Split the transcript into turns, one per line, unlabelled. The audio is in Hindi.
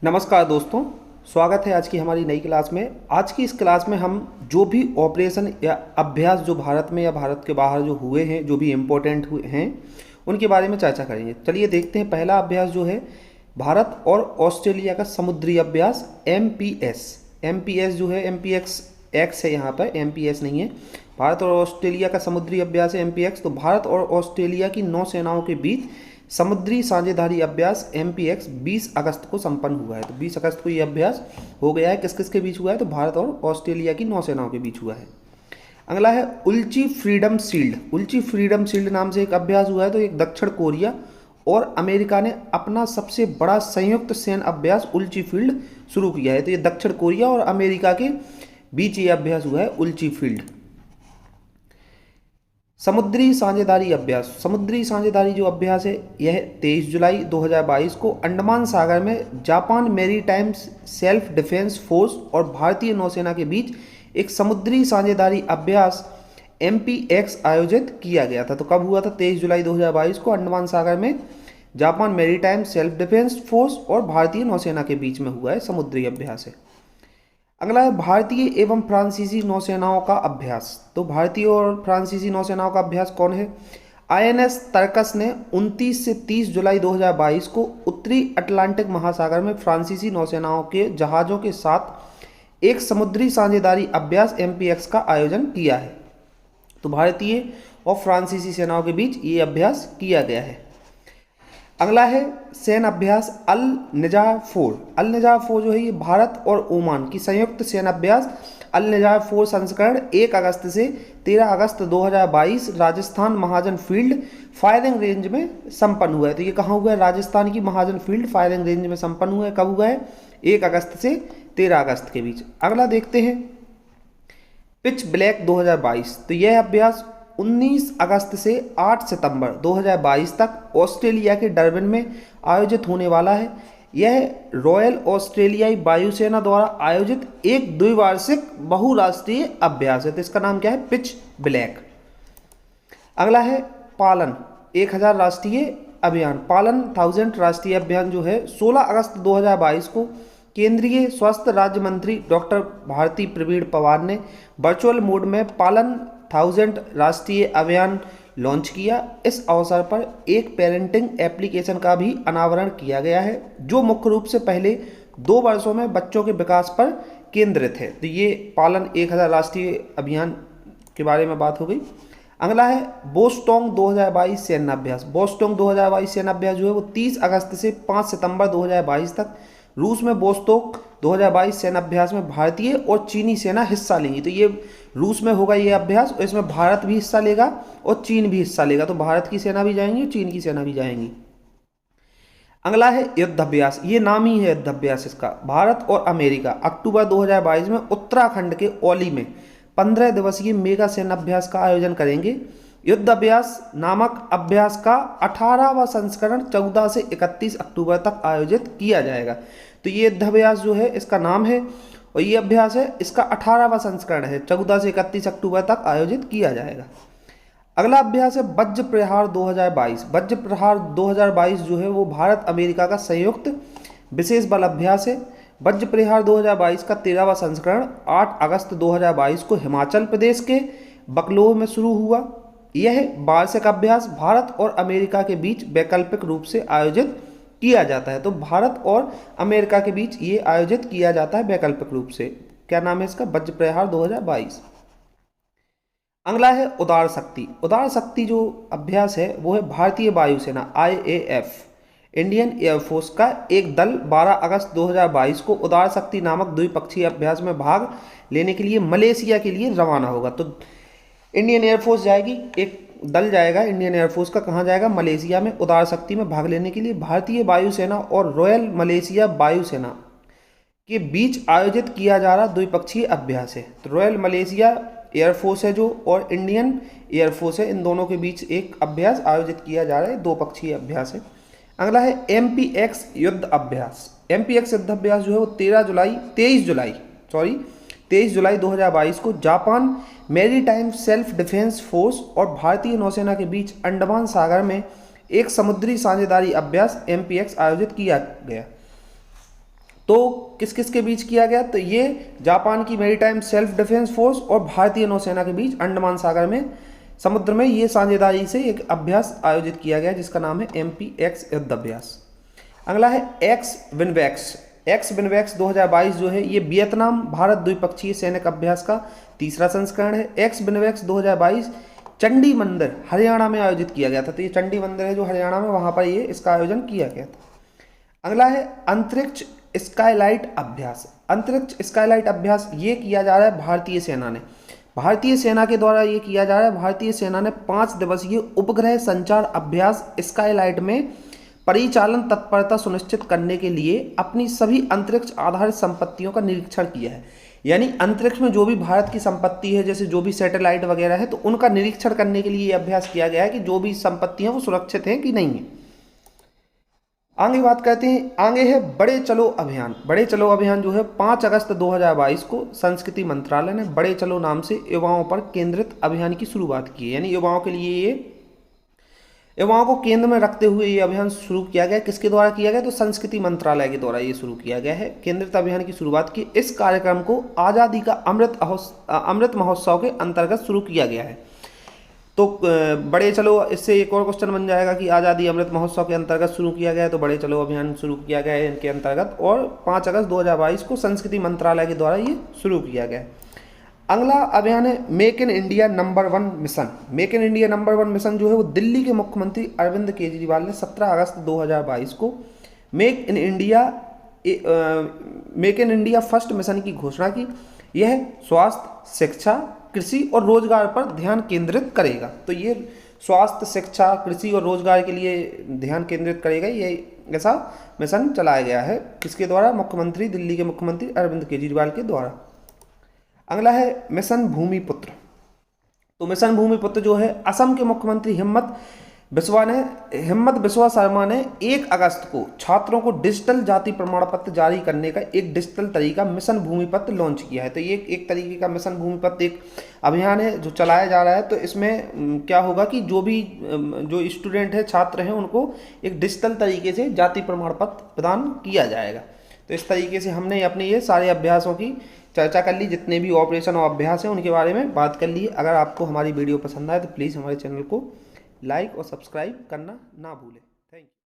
नमस्कार दोस्तों, स्वागत है आज की हमारी नई क्लास में। आज की इस क्लास में हम जो भी ऑपरेशन या अभ्यास जो भारत में या भारत के बाहर जो हुए हैं, जो भी इम्पोर्टेंट हुए हैं, उनके बारे में चर्चा करेंगे। चलिए देखते हैं। पहला अभ्यास जो है भारत और ऑस्ट्रेलिया का समुद्री अभ्यास MPS। MPS जो है MPX है, यहाँ पर MPS नहीं है। भारत और ऑस्ट्रेलिया का समुद्री अभ्यास है MPX। तो भारत और ऑस्ट्रेलिया की नौसेनाओं के बीच समुद्री साझेदारी अभ्यास MPX 20 अगस्त को संपन्न हुआ है। तो 20 अगस्त को ये अभ्यास हो गया है। किस किस के बीच हुआ है? तो भारत और ऑस्ट्रेलिया की नौसेनाओं के बीच हुआ है। अगला है उल्ची फ्रीडम शील्ड। उल्ची फ्रीडम शील्ड नाम से एक अभ्यास हुआ है। तो एक दक्षिण कोरिया और अमेरिका ने अपना सबसे बड़ा संयुक्त सैन्य अभ्यास उल्ची फील्ड शुरू किया है। तो ये दक्षिण कोरिया और अमेरिका के बीच ये अभ्यास हुआ है, उल्ची फील्ड। समुद्री साझेदारी अभ्यास। समुद्री साझेदारी जो अभ्यास है यह 23 जुलाई 2022 को अंडमान सागर में Japan maritime self defence force और भारतीय नौसेना के बीच एक समुद्री साझेदारी अभ्यास MPX आयोजित किया गया था। तो कब हुआ था? 23 जुलाई 2022 को अंडमान सागर में Japan maritime self defence force और भारतीय नौसेना के बीच में हुआ है, समुद्री अभ्यास है। अगला है भारतीय एवं फ्रांसीसी नौसेनाओं का अभ्यास। तो भारतीय और फ्रांसीसी नौसेनाओं का अभ्यास कौन है? INS तर्कस ने 29 से 30 जुलाई 2022 को उत्तरी अटलांटिक महासागर में फ्रांसीसी नौसेनाओं के जहाज़ों के साथ एक समुद्री साझेदारी अभ्यास MPX का आयोजन किया है। तो भारतीय और फ्रांसीसी सेनाओं के बीच ये अभ्यास किया गया है। अगला है सैन्य अभ्यास अल निजाह 4। अल निजाह 4 जो है ये भारत और ओमान की संयुक्त सैन्य अभ्यास अल निजाह 4 संस्करण 1 अगस्त से 13 अगस्त 2022 राजस्थान महाजन फील्ड फायरिंग रेंज में संपन्न हुआ है। तो ये कहाँ हुआ है? राजस्थान की महाजन फील्ड फायरिंग रेंज में संपन्न हुआ है। कब हुआ है? 1 अगस्त से 13 अगस्त के बीच। अगला देखते हैं पिच ब्लैक 2022। तो यह अभ्यास 19 अगस्त से 8 सितंबर 2022 तक ऑस्ट्रेलिया के डरबन में आयोजित होने वाला है। यह रॉयल ऑस्ट्रेलियाई वायुसेना द्वारा आयोजित एक द्विवार्षिक बहुराष्ट्रीय अभ्यास है। तो इसका नाम क्या है? Pitch black. अगला है पालन 1000 राष्ट्रीय अभियान। पालन 1000 राष्ट्रीय अभियान जो है 16 अगस्त 2022 को केंद्रीय स्वास्थ्य राज्य मंत्री डॉक्टर भारती प्रवीण पवार ने वर्चुअल मोड में पालन 1000 राष्ट्रीय अभियान लॉन्च किया। इस अवसर पर एक पेरेंटिंग एप्लीकेशन का भी अनावरण किया गया है, जो मुख्य रूप से पहले 2 वर्षों में बच्चों के विकास पर केंद्रित है। तो ये पालन 1000 राष्ट्रीय अभियान के बारे में बात हो गई। अगला है बोस्टोंग 2022 सैन्य अभ्यास। बोस्टोंग 2022 सैन्य अभ्यास जो है वो 30 अगस्त से 5 सितंबर 2022 तक रूस में बोस्टोक 2022 सैन्य अभ्यास में भारतीय और चीनी सेना हिस्सा लेंगी। तो ये रूस में होगा ये अभ्यास, और इसमें भारत भी हिस्सा लेगा और चीन भी हिस्सा लेगा। तो भारत की सेना भी जाएंगी और चीन की सेना भी जाएंगी। अगला है युद्धाभ्यास। ये नाम ही है युद्धाभ्यास इसका। भारत और अमेरिका अक्टूबर 2022 में उत्तराखंड के औली में 15 दिवसीय मेगा सैन्य अभ्यास का आयोजन करेंगे। युद्धाभ्यास नामक अभ्यास का 18वां संस्करण 14 से 31 अक्टूबर तक आयोजित किया जाएगा। तो ये युद्धाभ्यास जो है इसका नाम है, और ये अभ्यास है इसका 18वां संस्करण है, 14 से 31 अक्टूबर तक आयोजित किया जाएगा। अगला अभ्यास है वज्र प्रहार 2022। वज्र प्रहार 2022 जो है वो भारत अमेरिका का संयुक्त विशेष बल अभ्यास है। वज्र प्रहार 2022 का 13वां संस्करण 8 अगस्त 2022 को हिमाचल प्रदेश के बकलोह में शुरू हुआ। यह वार्षिक अभ्यास भारत और अमेरिका के बीच वैकल्पिक रूप से आयोजित किया जाता है। तो भारत और अमेरिका के बीच ये आयोजित किया जाता है वैकल्पिक रूप से। क्या नाम है इसका? वज्र प्रहार 2022। अगला है उदार शक्ति। उदार शक्ति जो अभ्यास है वो है भारतीय वायुसेना IAF इंडियन एयरफोर्स का एक दल 12 अगस्त 2022 को उदार शक्ति नामक द्विपक्षीय अभ्यास में भाग लेने के लिए मलेशिया के लिए रवाना होगा। तो इंडियन एयरफोर्स जाएगी, एक दल जाएगा इंडियन एयरफोर्स का। कहाँ जाएगा? मलेशिया में उदार शक्ति में भाग लेने के लिए। भारतीय वायुसेना और रॉयल मलेशिया वायुसेना के बीच आयोजित किया जा रहा द्विपक्षीय अभ्यास है। तो रॉयल मलेशिया एयरफोर्स है जो, और इंडियन एयरफोर्स है, इन दोनों के बीच एक अभ्यास आयोजित किया जा रहा है, 2 पक्षीय अभ्यास है। अगला है MPX युद्ध अभ्यास। MPX युद्ध अभ्यास जो है वो 23 जुलाई 2022 को Japan maritime self defence force और भारतीय नौसेना के बीच अंडमान सागर में एक समुद्री साझेदारी अभ्यास MPX आयोजित किया गया। तो किस किस के बीच किया गया, तो ये जापान की मैरीटाइम सेल्फ डिफेंस फोर्स और भारतीय नौसेना के बीच अंडमान सागर में समुद्र में ये साझेदारी से एक अभ्यास आयोजित किया गया जिसका नाम है MPX युद्ध अभ्यास। अगला है एक्स विनवेक्स 2022 जो है ये वियतनाम भारत द्विपक्षीय सैनिक अभ्यास का तीसरा संस्करण है। एक्स विनवेक्स 2022 चंडी मंदिर हरियाणा में आयोजित किया गया था। तो ये चंडी मंदिर है जो हरियाणा में, वहाँ पर ये इसका आयोजन किया गया था। अगला है अंतरिक्ष स्काईलाइट अभ्यास। अंतरिक्ष स्काईलाइट अभ्यास ये किया जा रहा है भारतीय सेना के द्वारा ये किया जा रहा है। भारतीय सेना ने 5 दिवसीय उपग्रह संचार अभ्यास स्काईलाइट में परिचालन तत्परता सुनिश्चित करने के लिए अपनी सभी अंतरिक्ष आधारित संपत्तियों का निरीक्षण किया है। यानी अंतरिक्ष में जो भी भारत की संपत्ति है, जैसे जो भी सैटेलाइट वगैरह है, तो उनका निरीक्षण करने के लिए ये अभ्यास किया गया है कि जो भी संपत्ति हैं वो सुरक्षित हैं कि नहीं है। आगे बात करते हैं, आगे है बड़े चलो अभियान। बड़े चलो अभियान जो है 5 अगस्त 2022 को संस्कृति मंत्रालय ने बड़े चलो नाम से युवाओं पर केंद्रित अभियान की शुरुआत की है। यानी युवाओं के लिए ये, युवाओं को केंद्र में रखते हुए ये अभियान शुरू किया गया। किसके द्वारा किया गया, तो संस्कृति मंत्रालय के द्वारा ये शुरू किया गया है। केंद्रित अभियान की शुरुआत की। इस कार्यक्रम को आज़ादी का अमृत महोत्सव के अंतर्गत शुरू किया गया है। तो बड़े चलो, इससे एक और क्वेश्चन बन जाएगा कि आज़ादी अमृत महोत्सव के अंतर्गत शुरू किया गया है, तो बड़े चलो अभियान शुरू किया गया है इनके अंतर्गत, और 5 अगस्त 2022 को संस्कृति मंत्रालय के द्वारा ये शुरू किया गया है। अगला अभियान है make in India number 1 mission. Make in India number 1 mission जो है वो दिल्ली के मुख्यमंत्री अरविंद केजरीवाल ने 17 अगस्त 2022 को make in India first mission की घोषणा की। यह स्वास्थ्य, शिक्षा, कृषि और रोजगार पर ध्यान केंद्रित करेगा। तो ये स्वास्थ्य, शिक्षा, कृषि और रोजगार के लिए ध्यान केंद्रित करेगा। ये ऐसा मिशन चलाया गया है किसके द्वारा, दिल्ली के मुख्यमंत्री अरविंद केजरीवाल के द्वारा। अगला है मिशन भूमिपुत्र। तो मिशन भूमिपुत्र जो है असम के मुख्यमंत्री हिम्मत बिस्वा शर्मा ने 1 अगस्त को छात्रों को डिजिटल जाति प्रमाण पत्र जारी करने का एक डिजिटल तरीका मिशन भूमिपत्र लॉन्च किया है। तो ये एक तरीके का मिशन भूमिपत्र एक अभियान है जो चलाया जा रहा है। तो इसमें क्या होगा कि जो स्टूडेंट है, छात्र हैं, उनको एक डिजिटल तरीके से जाति प्रमाण पत्र प्रदान किया जाएगा। तो इस तरीके से हमने अपने ये सारे अभ्यासों की चर्चा कर ली, जितने भी ऑपरेशन और अभ्यास हैं उनके बारे में बात कर ली। अगर आपको हमारी वीडियो पसंद आए तो प्लीज़ हमारे चैनल को लाइक और सब्सक्राइब करना ना भूलें। Thank you.